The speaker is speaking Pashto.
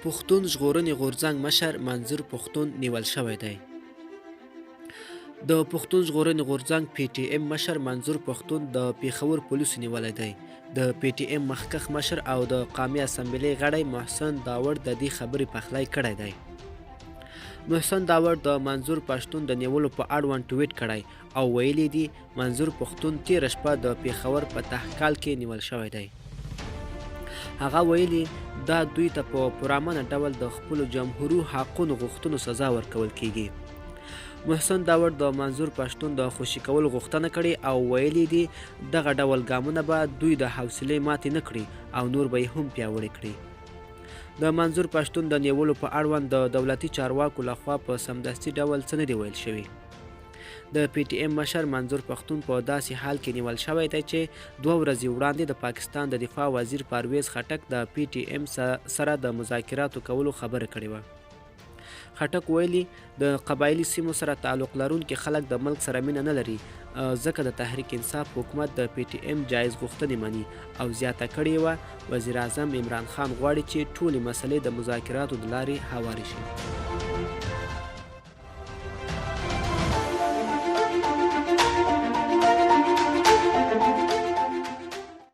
پښتون ژغورنې غورځنګ مشر منځور پښتون نیول شوی دی. د پښتون ژغورنې غورځنګ پی ټی ایم مشر منځور پښتون د پېښور پولیسو نیولی دی. د پی ټی ایم مخکښ مشر او د قومي اسمبلۍ غړی محسن داوړ د دې خبرې پخلی کړی دی. محسن داوړ د منځور پښتون د نیولو په اړوند ټویټ کړی او ویلي دي منځور پښتون تېره شپه د پېښور په تحکال کې نیول شوی دی. هغه ویلي دا دوی ته په پرامنه ډول د خپلو جمهوري حقونو غوښتنو سزا ورکول کیږي. محسن داوړ د منځور پښتون د خوشي کولو غوښتنه کړې او ویلي دي دغه ډول ګامونه به دوی د حوصلې ماتې نه کړي او نور به یې هم پیاوړي کړي. د منځور پښتون د نیولو په اړوند د دولتي چارواکو لخوا په سمدستي ډول څه نه دي ویل شوي. د پی ټی ایم مشر منځور پښتون په داسې حال کې نیول شوی دی چې 2 ورځې وړاندې د پاکستان د دفاع وزیر پرویز خټک د پی ټی ایم سره د مذاکراتو کولو خبره کړې وه. خټک ویلي د قبایلي سیمو سره تعلق لرونکي خلک د ملک سره مینه نه لري ځکه د تحریک انصاف حکومت د پی ټی ایم جایز غوښتنې مني او زیاته کړې وه وزیر اعظم عمران خان غواړي چې ټولې مسلې د مذاکراتو د لارې هوارې شي.